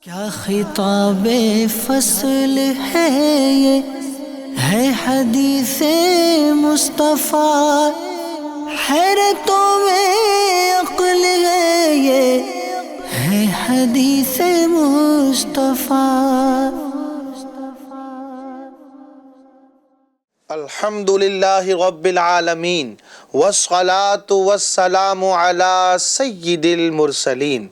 کیا خطاب فصل ہے یہ ہے حدیث مصطفیٰ، حیرتوں میں عقل ہے یہ ہے حدیث مصطفیٰ۔ الحمد للہ رب العالمین والصلاة والسلام علی سید المرسلین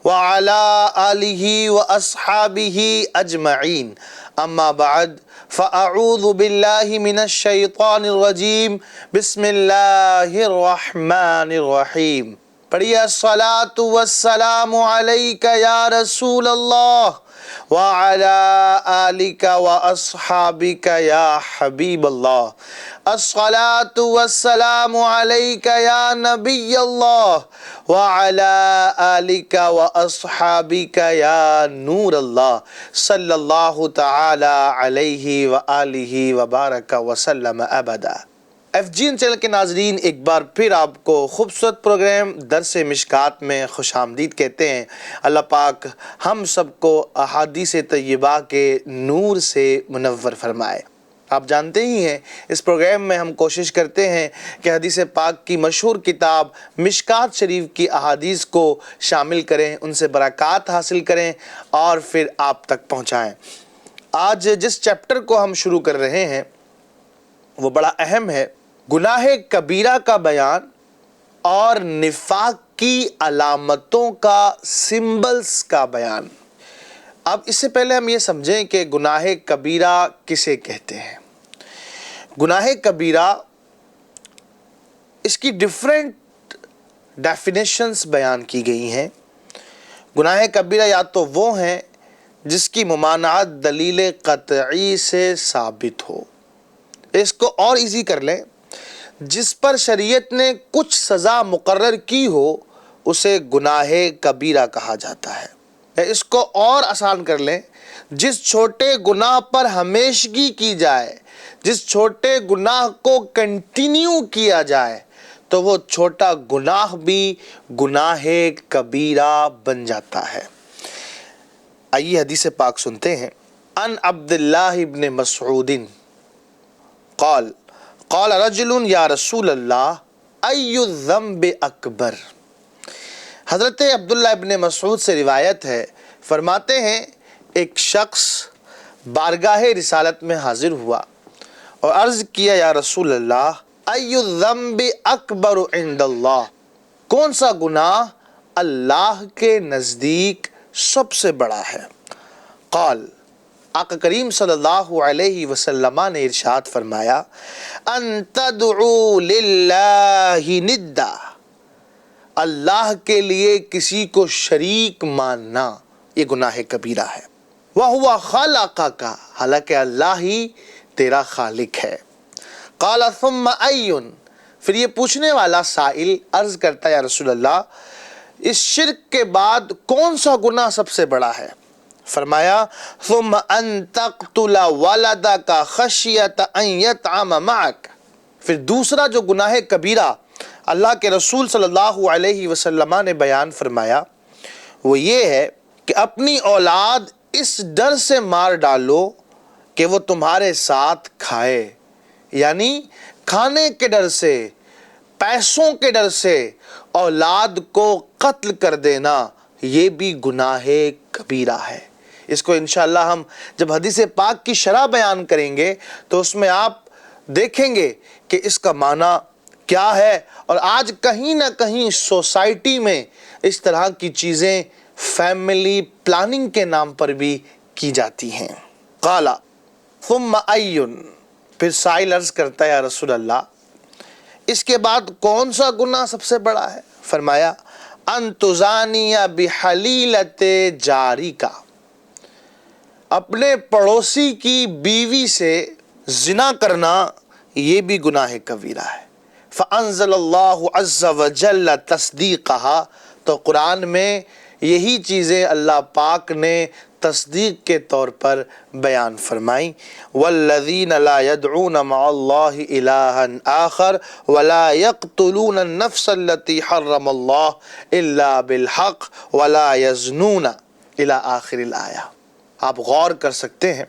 وعلی آلہ واصحابہ اجمعین، اما بعد فاعوذ باللہ من الشیطان الرجیم، بسم اللہ الرحمن الرحیم۔ پڑھیے الصلاة والسلام علیک یا رسول اللہ وعلى آلك وأصحابك يا حبيب الله، الصلاة والسلام عليك يا نبي الله وعلى آلك وأصحابك يا نور الله، صلى الله تعالى عليه وآله وبارك وسلم أبدا۔ ایف جی این چینل کے ناظرین، ایک بار پھر آپ کو خوبصورت پروگرام درس مشکات میں خوش آمدید کہتے ہیں۔ اللہ پاک ہم سب کو احادیث طیبہ کے نور سے منور فرمائے۔ آپ جانتے ہی ہیں اس پروگرام میں ہم کوشش کرتے ہیں کہ حدیث پاک کی مشہور کتاب مشکات شریف کی احادیث کو شامل کریں، ان سے برکات حاصل کریں اور پھر آپ تک پہنچائیں۔ آج جس چیپٹر کو ہم شروع کر رہے ہیں وہ بڑا اہم ہے، گناہ کبیرہ کا بیان اور نفاق کی علامتوں کا، سمبلز کا بیان۔ اب اس سے پہلے ہم یہ سمجھیں کہ گناہ کبیرہ کسے کہتے ہیں۔ گناہ کبیرہ، اس کی ڈیفرنٹ ڈیفینیشنز بیان کی گئی ہیں۔ گناہ کبیرہ یا تو وہ ہیں جس کی ممانعت دلیل قطعی سے ثابت ہو، اس کو اور ایزی کر لیں، جس پر شریعت نے کچھ سزا مقرر کی ہو اسے گناہ کبیرہ کہا جاتا ہے۔ اس کو اور آسان کر لیں، جس چھوٹے گناہ پر ہمیشگی کی جائے، جس چھوٹے گناہ کو کنٹینیو کیا جائے تو وہ چھوٹا گناہ بھی گناہ کبیرہ بن جاتا ہے۔ آئیے حدیث پاک سنتے ہیں۔ ان عبداللہ ابن مسعود قال قال رجل یا رسول اللہ ای الذنب اکبر۔ حضرت عبداللہ ابن مسعود سے روایت ہے، فرماتے ہیں ایک شخص بارگاہ رسالت میں حاضر ہوا اور عرض کیا، یا رسول اللہ ای الذنب اکبر عند اللہ، کون سا گناہ اللہ کے نزدیک سب سے بڑا ہے؟ قال، آقا کریم صلی اللہ علیہ وسلم نے ارشاد فرمایا، ان تدعو للہ ندا، اللہ کے لیے کسی کو شریک ماننا یہ گناہ کبیرہ ہے۔ وَهُوَ خَلَقَكَ، حالانکہ اللہ ہی تیرا خالق ہے۔ قال ثم ایٌ، پھر یہ پوچھنے والا سائل عرض کرتا، یا رسول اللہ اس شرک کے بعد کون سا گناہ سب سے بڑا ہے؟ فرمایا ثم ان تقتل ولدک خشیۃ ان یطعم معک، پھر دوسرا جو گناہ کبیرہ اللہ کے رسول صلی اللہ علیہ وسلم نے بیان فرمایا وہ یہ ہے کہ اپنی اولاد اس ڈر سے مار ڈالو کہ وہ تمہارے ساتھ کھائے، یعنی کھانے کے ڈر سے، پیسوں کے ڈر سے اولاد کو قتل کر دینا یہ بھی گناہ کبیرہ ہے۔ اس کو انشاءاللہ ہم جب حدیث پاک کی شرح بیان کریں گے تو اس میں آپ دیکھیں گے کہ اس کا معنی کیا ہے، اور آج کہیں نہ کہیں سوسائٹی میں اس طرح کی چیزیں فیملی پلاننگ کے نام پر بھی کی جاتی ہیں۔ قال ثم ایٌ، پھر سائل عرض کرتا ہے، یا رسول اللہ اس کے بعد کون سا گناہ سب سے بڑا ہے؟ فرمایا ان تزانی بحلیلۃ جارک، اپنے پڑوسی کی بیوی سے زنا کرنا یہ بھی گناہ کبیرہ ہے۔ فانزل اللہ عز وجل تصدیقہا، تو قرآن میں یہی چیزیں اللہ پاک نے تصدیق کے طور پر بیان فرمائیں۔ والذین لا يدعون مع اللہ الہا آخر ولا يقتلون النفس التي حرم اللہ الا بالحق ولا يزنون، الی آخر الآیہ۔ آپ غور کر سکتے ہیں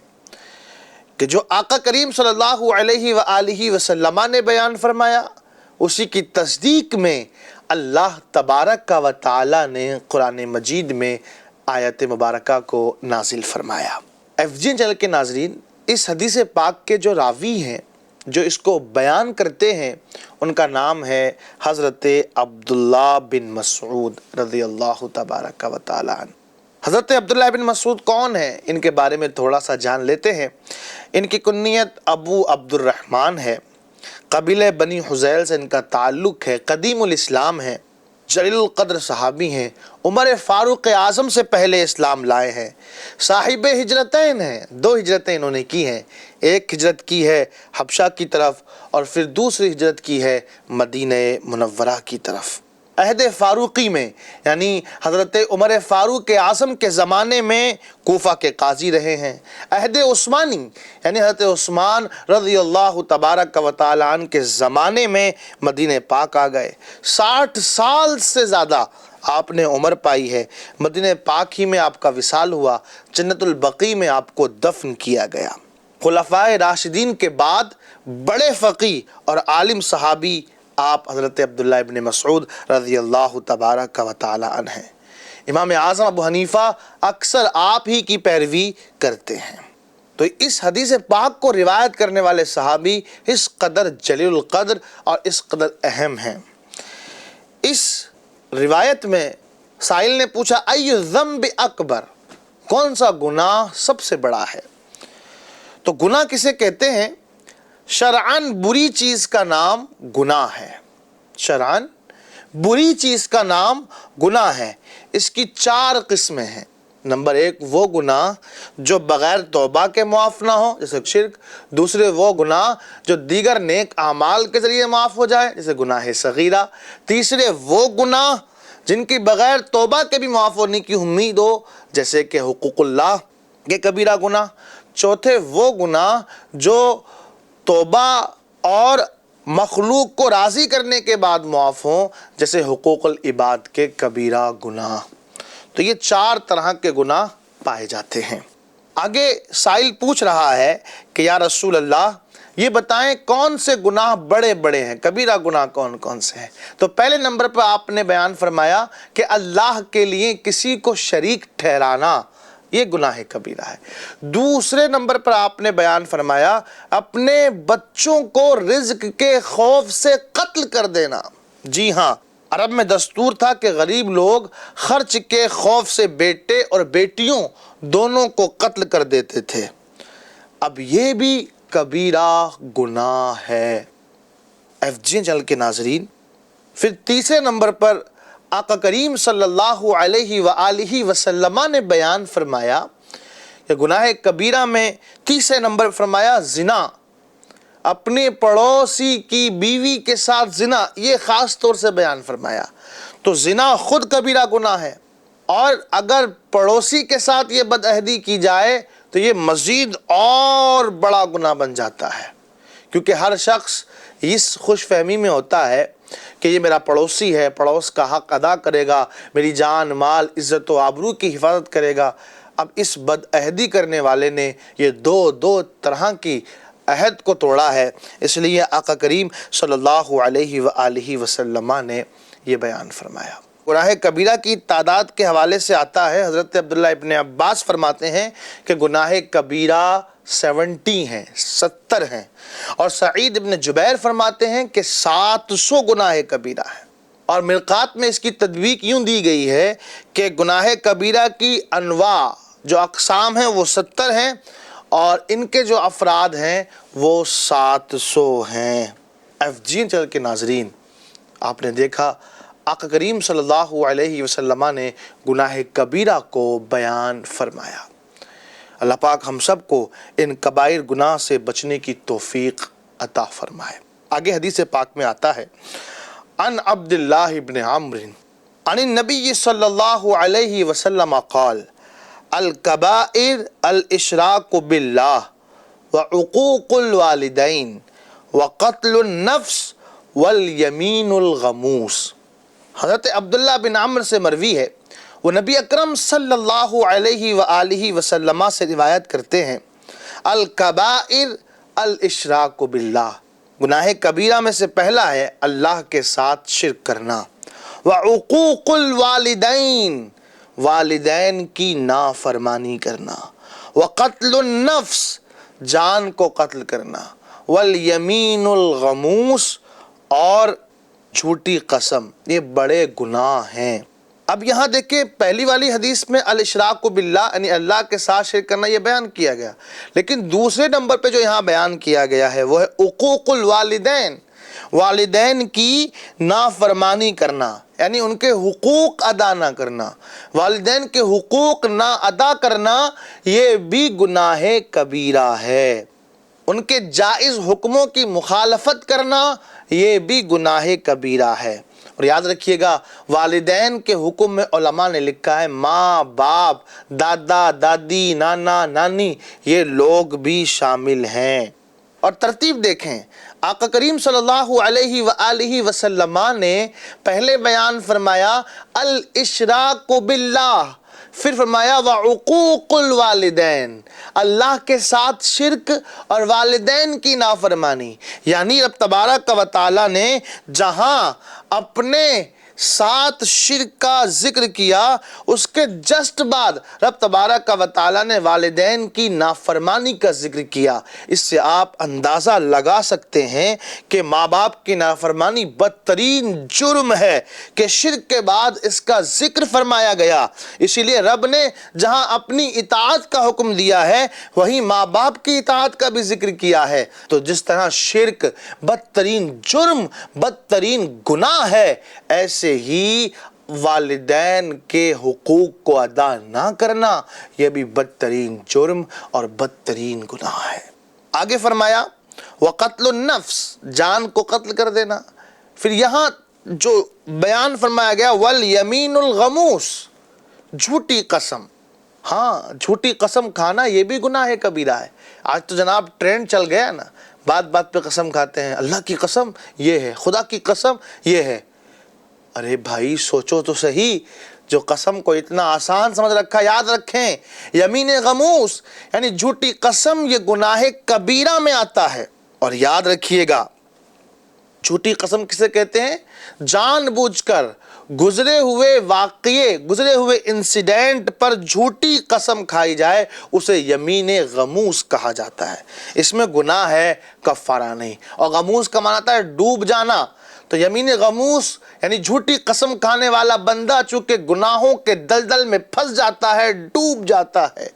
کہ جو آقا کریم صلی اللہ علیہ وآلہ وسلم نے بیان فرمایا اسی کی تصدیق میں اللہ تبارک و تعالی نے قرآن مجید میں آیت مبارکہ کو نازل فرمایا۔ FGN چینل کے ناظرین، اس حدیث پاک کے جو راوی ہیں، جو اس کو بیان کرتے ہیں، ان کا نام ہے حضرت عبداللہ بن مسعود رضی اللہ تبارک و تعالی عنہ۔ حضرت عبداللہ بن مسعود کون ہیں؟ ان کے بارے میں تھوڑا سا جان لیتے ہیں۔ ان کی کنیت ابو عبد الرحمن ہے، قبیلہ بنی حذیل سے ان کا تعلق ہے، قدیم الاسلام ہے، جلیل القدر صحابی ہیں، عمر فاروق اعظم سے پہلے اسلام لائے ہیں، صاحب ہجرتین ہیں، 2 ہجرتیں انہوں نے کی ہیں، ایک ہجرت کی ہے حبشہ کی طرف اور پھر دوسری ہجرت کی ہے مدینہ منورہ کی طرف۔ عہد فاروقی میں یعنی حضرت عمر فاروق اعظم کے زمانے میں کوفہ کے قاضی رہے ہیں۔ عہد عثمانی یعنی حضرت عثمان رضی اللہ تبارک و تعالی عنہ کے زمانے میں مدینہ پاک آ گئے۔ 60 سال سے زیادہ آپ نے عمر پائی ہے۔ مدینہ پاک ہی میں آپ کا وصال ہوا، جنت البقیع میں آپ کو دفن کیا گیا۔ خلفائے راشدین کے بعد بڑے فقیہ اور عالم صحابی آپ حضرت عبداللہ ابن مسعود رضی اللہ تبارک و تعالی عنہ ہیں۔ امام اعظم ابو حنیفہ اکثر آپ ہی کی پیروی کرتے ہیں۔ تو اس حدیث پاک کو روایت کرنے والے صحابی اس قدر جلیل القدر اور اس قدر اہم ہیں۔ اس روایت میں سائل نے پوچھا ای الذنب اکبر، کون سا گناہ سب سے بڑا ہے؟ تو گناہ کسے کہتے ہیں؟ شرعاً بری چیز کا نام گناہ ہے۔ شرعاً بری چیز کا نام گناہ ہے۔ اس کی 4 قسمیں ہیں۔ نمبر 1 وہ گناہ جو بغیر توبہ کے معاف نہ ہو جیسے شرک، دوسرے وہ گناہ جو دیگر نیک اعمال کے ذریعے معاف ہو جائے جیسے گناہ صغیرہ، تیسرے وہ گناہ جن کی بغیر توبہ کے بھی معاف ہونے کی امید ہو جیسے کہ حقوق اللہ کے کبیرہ گناہ، چوتھے وہ گناہ جو توبہ اور مخلوق کو راضی کرنے کے بعد معاف ہوں جیسے حقوق العباد کے کبیرہ گناہ۔ تو یہ 4 طرح کے گناہ پائے جاتے ہیں۔ آگے سائل پوچھ رہا ہے کہ یا رسول اللہ یہ بتائیں کون سے گناہ بڑے بڑے ہیں، کبیرہ گناہ کون کون سے ہیں؟ تو پہلے نمبر پر آپ نے بیان فرمایا کہ اللہ کے لیے کسی کو شریک ٹھہرانا، یہ گناہ کبیرہ ہے۔ دوسرے نمبر پر آپ نے بیان فرمایا اپنے بچوں کو رزق کے خوف سے قتل کر دینا۔ جی ہاں، عرب میں دستور تھا کہ غریب لوگ خرچ کے خوف سے بیٹے اور بیٹیوں دونوں کو قتل کر دیتے تھے۔ اب یہ بھی کبیرہ گناہ ہے۔ FGN چینل کے ناظرین، پھر تیسرے نمبر پر آقا کریم صلی اللہ علیہ وآلہ وسلم نے بیان فرمایا کہ گناہ کبیرہ میں تیسرے نمبر فرمایا زنا، اپنے پڑوسی کی بیوی کے ساتھ زنا، یہ خاص طور سے بیان فرمایا۔ تو زنا خود کبیرہ گناہ ہے، اور اگر پڑوسی کے ساتھ یہ بدعہدی کی جائے تو یہ مزید اور بڑا گناہ بن جاتا ہے، کیونکہ ہر شخص اس خوش فہمی میں ہوتا ہے کہ یہ میرا پڑوسی ہے، پڑوس کا حق ادا کرے گا، میری جان مال عزت و آبرو کی حفاظت کرے گا۔ اب اس بدعہدی کرنے والے نے یہ دو طرح کی عہد کو توڑا ہے، اس لیے آقا کریم صلی اللہ علیہ وآلہ وسلم نے یہ بیان فرمایا۔ گناہ کبیرہ کی تعداد کے حوالے سے آتا ہے، حضرت عبداللہ ابن عباس فرماتے ہیں کہ گناہ کبیرہ 70 ہیں، 70 ہیں، اور سعید ابن جبیر فرماتے ہیں کہ 700 گناہ کبیرہ ہیں۔ اور مرقات میں اس کی تطبیق یوں دی گئی ہے کہ گناہ کبیرہ کی انواع جو اقسام ہیں وہ 70 ہیں اور ان کے جو افراد ہیں وہ 700 ہیں۔ FGN چینل کے ناظرین، آپ نے دیکھا آقا کریم صلی اللہ علیہ وسلم نے گناہ کبیرہ کو بیان فرمایا۔ اللہ پاک ہم سب کو ان کبائر گناہ سے بچنے کی توفیق عطا فرمائے۔ آگے حدیث پاک میں آتا ہے عن عبداللہ ابن عمرو عن النبی صلی اللہ علیہ وسلم قال الکبائر الاشراک باللہ وعقوق الوالدین وقتل النفس والیمین الغموس۔ حضرت عبداللہ بن عمرو سے مروی ہے، وہ نبی اکرم صلی اللہ علیہ وآلہ وسلم سے روایت کرتے ہیں، الکبائر الاشراک باللہ، گناہ کبیرہ میں سے پہلا ہے اللہ کے ساتھ شرک کرنا، وعقوق الوالدین، والدین کی نافرمانی کرنا، وقتل النفس، جان کو قتل کرنا، والیمین الغموس، اور جھوٹی قسم، یہ بڑے گناہ ہیں۔ اب یہاں دیکھیں پہلی والی حدیث میں الاشراک باللہ یعنی اللہ کے ساتھ شرک کرنا یہ بیان کیا گیا، لیکن دوسرے نمبر پہ جو یہاں بیان کیا گیا ہے وہ ہے عقوق الوالدین، والدین کی نافرمانی کرنا، یعنی ان کے حقوق ادا نہ کرنا، والدین کے حقوق نہ ادا کرنا یہ بھی گناہ کبیرہ ہے، ان کے جائز حکموں کی مخالفت کرنا یہ بھی گناہ کبیرہ ہے۔ اور یاد رکھیے گا والدین کے حکم میں علماء نے لکھا ہے ماں باپ، دادا دادی، نانا نانی، یہ لوگ بھی شامل ہیں۔ اور ترتیب دیکھیں، آقا کریم صلی اللہ علیہ وآلہ وسلم نے پہلے بیان فرمایا الاشراک باللہ، پھر فرمایا وعقوق الوالدین، اللہ کے ساتھ شرک اور والدین کی نافرمانی، یعنی رب تبارک و تعالی نے جہاں اپنے ساتھ شرک کا ذکر کیا اس کے جسٹ بعد رب تبارک و تعالی نے والدین کی نافرمانی کا ذکر کیا۔ اس سے آپ اندازہ لگا سکتے ہیں کہ ماں باپ کی نافرمانی بدترین جرم ہے کہ شرک کے بعد اس کا ذکر فرمایا گیا۔ اسی لیے رب نے جہاں اپنی اطاعت کا حکم دیا ہے وہیں ماں باپ کی اطاعت کا بھی ذکر کیا ہے۔ تو جس طرح شرک بدترین جرم، بدترین گناہ ہے، ایسے ہی والدین کے حقوق کو ادا نہ کرنا یہ بھی بدترین جرم اور بدترین گناہ ہے۔ آگے فرمایا وقتل النفس، جان کو قتل کر دینا۔ پھر یہاں جو بیان فرمایا گیا والیمین الغموس، جھوٹی قسم۔ ہاں، جھوٹی قسم کھانا یہ بھی گناہ کبیرہ ہے۔ آج تو جناب ٹرینڈ چل گیا نا، بات بات پہ قسم کھاتے ہیں، اللہ کی قسم یہ ہے، خدا کی قسم یہ ہے۔ ارے بھائی سوچو تو صحیح، جو قسم کو اتنا آسان سمجھ رکھا، یاد رکھیں یمین غموس یعنی جھوٹی قسم یہ گناہ کبیرہ میں آتا ہے۔ اور یاد رکھیے گا جھوٹی قسم کسے کہتے ہیں؟ جان بوجھ کر گزرے ہوئے واقعے، گزرے ہوئے انسیڈنٹ پر جھوٹی قسم کھائی جائے اسے یمین غموس کہا جاتا ہے۔ اس میں گناہ ہے، کفارہ نہیں۔ اور غموس کا معنی آتا ہے ڈوب جانا، تو یمین غموس یعنی جھوٹی قسم کھانے والا بندہ چونکہ گناہوں کے دلدل میں پھنس جاتا ہے، ڈوب جاتا ہے،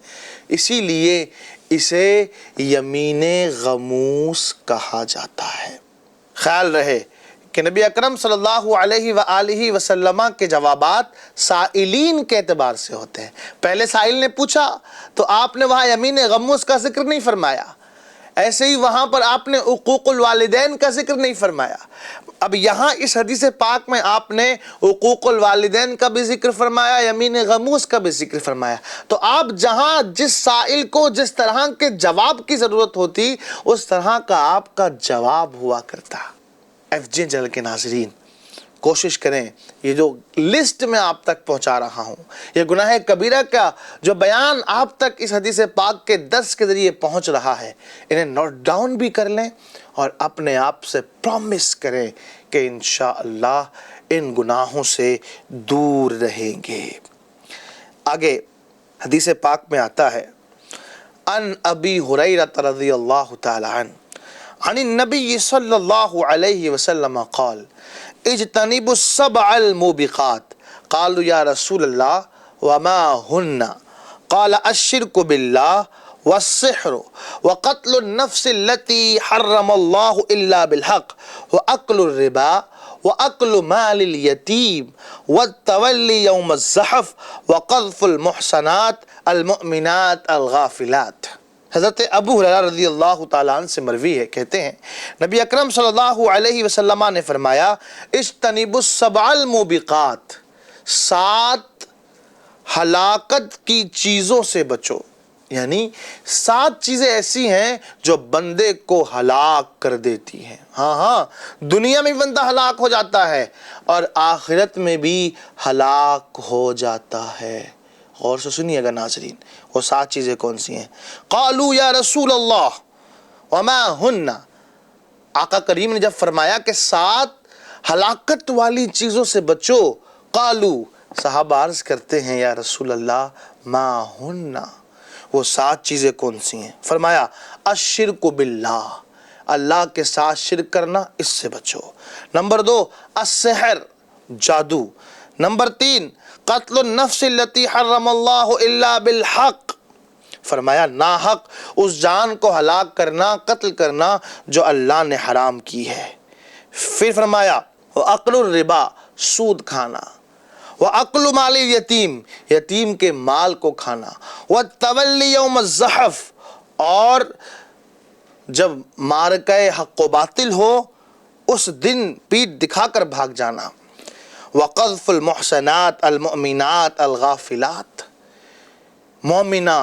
اسی لیے اسے یمین غموس کہا جاتا ہے۔ خیال رہے کہ نبی اکرم صلی اللہ علیہ وآلہ وسلم کے جوابات سائلین کے اعتبار سے ہوتے ہیں۔ پہلے سائل نے پوچھا تو آپ نے وہاں یمین غموس کا ذکر نہیں فرمایا، ایسے ہی وہاں پر آپ نے حقوق الوالدین کا ذکر نہیں فرمایا۔ اب یہاں اس حدیث پاک میں آپ نے حقوق الوالدین کا بھی ذکر فرمایا، یمین غموس کا بھی ذکر فرمایا۔ تو آپ جہاں جس سائل کو جس طرح کے جواب کی ضرورت ہوتی اس طرح کا آپ کا جواب ہوا کرتا۔ ایف جی چینل کے ناظرین کوشش کریں یہ جو لسٹ میں آپ تک پہنچا رہا ہوں، یہ گناہ کبیرہ کا جو بیان آپ تک اس حدیث پاک کے درس کے ذریعے پہنچ رہا ہے، انہیں نوٹ ڈاؤن بھی کر لیں اور اپنے آپ سے پرومس کریں کہ انشاءاللہ ان گناہوں سے دور رہیں گے۔ آگے حدیث پاک میں آتا ہے ان ابی ہریرہ رضی اللہ تعالی عنہ عن النبی صلی اللہ علیہ وسلم قال اجتنبوا السبع الموبقات قالوا یا رسول اللہ وما ہن قال الشرک باللہ والسحر وقتل النفس التي حرم الله إلا بالحق وأكل الربا وأكل مال اليتيم والتولي يوم الزحف وقذف المحصنات المؤمنات الغافلات۔ حضرت ابو ہریرہ رضی اللہ تعالیٰ عنہ سے مروی ہے، کہتے ہیں نبی اکرم صلی اللہ علیہ وسلم نے فرمایا اجتنبوا السبع الموبقات، 7 ہلاکت کی چیزوں سے بچو۔ یعنی 7 چیزیں ایسی ہیں جو بندے کو ہلاک کر دیتی ہیں. ہاں دنیا میں بھی بندہ ہلاک ہو جاتا ہے اور آخرت میں بھی ہلاک ہو جاتا ہے. غور سے سنیے گا ناظرین، وہ 7 چیزیں کون سی ہیں؟ قالوا یا رسول اللہ وما ہن. آقا کریم نے جب فرمایا کہ 7 ہلاکت والی چیزوں سے بچو، قالو، صحابہ عرض کرتے ہیں یا رسول اللہ ما ہن، وہ 7 چیزیں کون سی ہیں؟ فرمایا الشرک باللہ، اللہ کے ساتھ شرک کرنا، اس سے بچو. نمبر 2 السحر، جادو. نمبر 3 قتل النفس التي حرم اللہ الا بالحق، فرمایا ناحق اس جان کو ہلاک کرنا، قتل کرنا جو اللہ نے حرام کی ہے. پھر فرمایا وَأَقْلُ الرِّبَا، سود کھانا. وَأَقْلُ مَالِ الْيَتِيمِ، یتیم کے مال کو کھانا. وَالتَّوَلِّ يَوْمَ الزَّحْفِ، اور جب معرکہ حق و باطل ہو اس دن پیٹھ دکھا کر بھاگ جانا. وَقَذْفُ الْمُحْسَنَاتِ الْمُؤْمِنَاتِ الْغَافِلَاتِ، مومنہ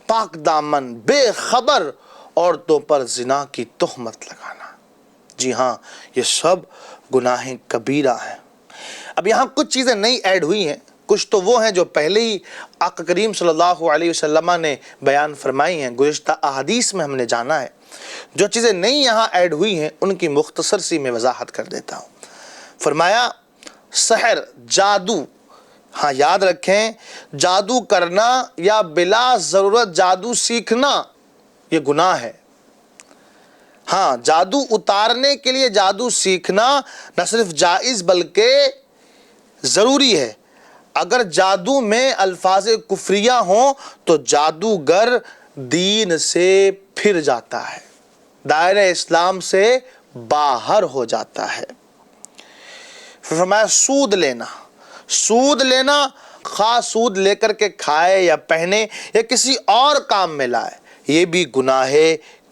پاک دامن بے خبر عورتوں پر زنا کی تہمت لگانا. جی ہاں، یہ سب گناہ کبیرہ ہیں. اب یہاں کچھ چیزیں نئی ایڈ ہوئی ہیں، کچھ تو وہ ہیں جو پہلے ہی آقا کریم صلی اللہ علیہ وسلم نے بیان فرمائی ہیں، گزشتہ احادیث میں ہم نے جانا ہے. جو چیزیں نئی یہاں ایڈ ہوئی ہیں ان کی مختصر سی میں وضاحت کر دیتا ہوں. فرمایا سحر، جادو. ہاں یاد رکھیں، جادو کرنا یا بلا ضرورت جادو سیکھنا یہ گناہ ہے. ہاں جادو اتارنے کے لیے جادو سیکھنا نہ صرف جائز بلکہ ضروری ہے. اگر جادو میں الفاظ کفریہ ہوں تو جادوگر دین سے پھر جاتا ہے، دائرہ اسلام سے باہر ہو جاتا ہے. پھر فرمایا سود لینا. سود لینا خواہ سود لے کر کے کھائے یا پہنے یا کسی اور کام میں لائے، یہ بھی گناہ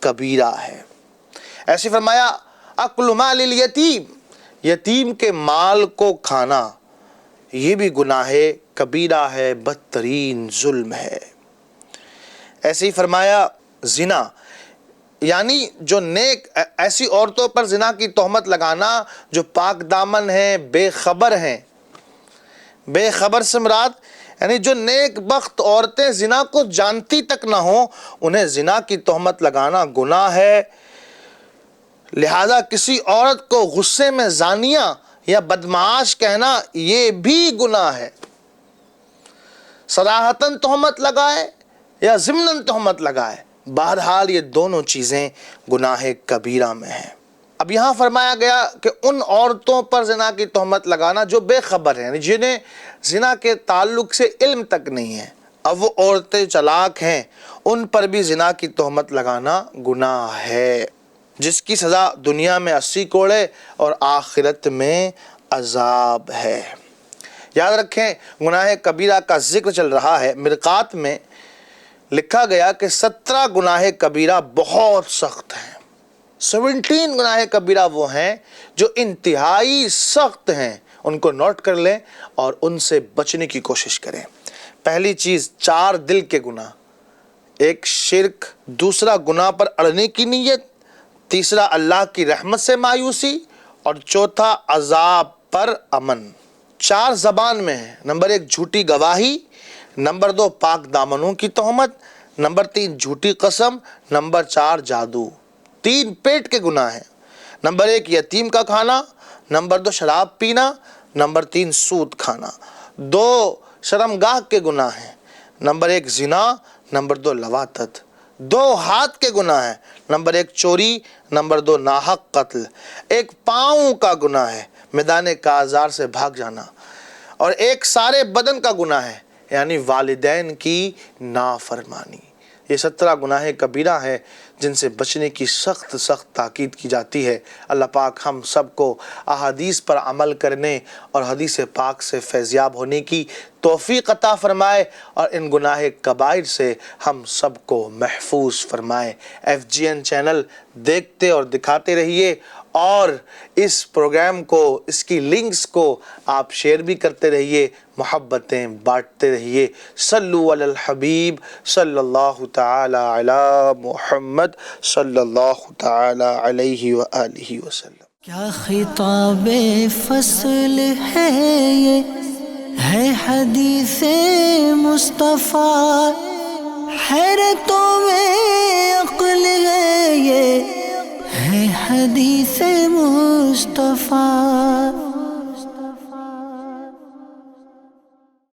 کبیرہ ہے. ایسے فرمایا اکل مال الیتیم، یتیم کے مال کو کھانا، یہ بھی گناہ کبیرہ ہے، بدترین ظلم ہے. ایسے ہی فرمایا زنا، یعنی جو نیک ایسی عورتوں پر زنا کی تہمت لگانا جو پاک دامن ہیں، بے خبر ہیں. بے خبر سے مراد یعنی جو نیک بخت عورتیں زنا کو جانتی تک نہ ہوں، انہیں زنا کی تہمت لگانا گناہ ہے. لہذا کسی عورت کو غصے میں زانیہ یا بدمعاش کہنا یہ بھی گناہ ہے. صراحتاً تہمت لگائے یا ضمناً تہمت لگائے، بہرحال یہ دونوں چیزیں گناہ کبیرہ میں ہیں. اب یہاں فرمایا گیا کہ ان عورتوں پر زنا کی تہمت لگانا جو بے خبر ہیں، جنہیں زنا کے تعلق سے علم تک نہیں ہے. اب وہ عورتیں چلاک ہیں، ان پر بھی زنا کی تہمت لگانا گناہ ہے، جس کی سزا دنیا میں 80 کوڑے اور آخرت میں عذاب ہے. یاد رکھیں گناہ کبیرہ کا ذکر چل رہا ہے. مرقات میں لکھا گیا کہ 17 گناہ کبیرہ بہت سخت ہیں. 17 گناہ کبیرہ وہ ہیں جو انتہائی سخت ہیں. ان کو نوٹ کر لیں اور ان سے بچنے کی کوشش کریں. پہلی چیز 4 دل کے گناہ، ایک شرک، دوسرا گناہ پر اڑنے کی نیت، تیسرا اللہ کی رحمت سے مایوسی، اور چوتھا عذاب پر امن. 4 زبان میں ہیں. نمبر 1 جھوٹی گواہی، نمبر 2 پاک دامنوں کی تہمت، نمبر 3 جھوٹی قسم، نمبر 4 جادو. 3 پیٹ کے گناہ ہیں. نمبر 1 یتیم کا کھانا، نمبر 2 شراب پینا، نمبر 3 سود کھانا. 2 شرمگاہ کے گناہ ہیں. نمبر 1 زنا، نمبر 2 لواطت. 2 ہاتھ کے گناہ ہیں. نمبر 1 چوری، نمبر 2 ناحق قتل. 1 پاؤں کا گناہ ہے، میدان کازار سے بھاگ جانا. اور 1 سارے بدن کا گناہ ہے، یعنی والدین کی نافرمانی. یہ 17 گناہ کبیرہ ہیں جن سے بچنے کی سخت تاکید کی جاتی ہے. اللہ پاک ہم سب کو احادیث پر عمل کرنے اور حدیث پاک سے فیضیاب ہونے کی توفیق عطا فرمائے اور ان گناہ کبائر سے ہم سب کو محفوظ فرمائے. FGN چینل دیکھتے اور دکھاتے رہیے اور اس پروگرام کو، اس کی لنکس کو آپ شیئر بھی کرتے رہیے، محبتیں بانٹتے رہیے۔ صلو علی الحبیب صلی اللہ تعالی علی محمد صلی اللہ تعالی علیہ وآلہ وسلم۔ کیا خطاب فصل ہے یہ، ہے حدیث مصطفیٰ، حیرتوں میں عقل ہے یہ، ہے حدیث مصطفیٰ۔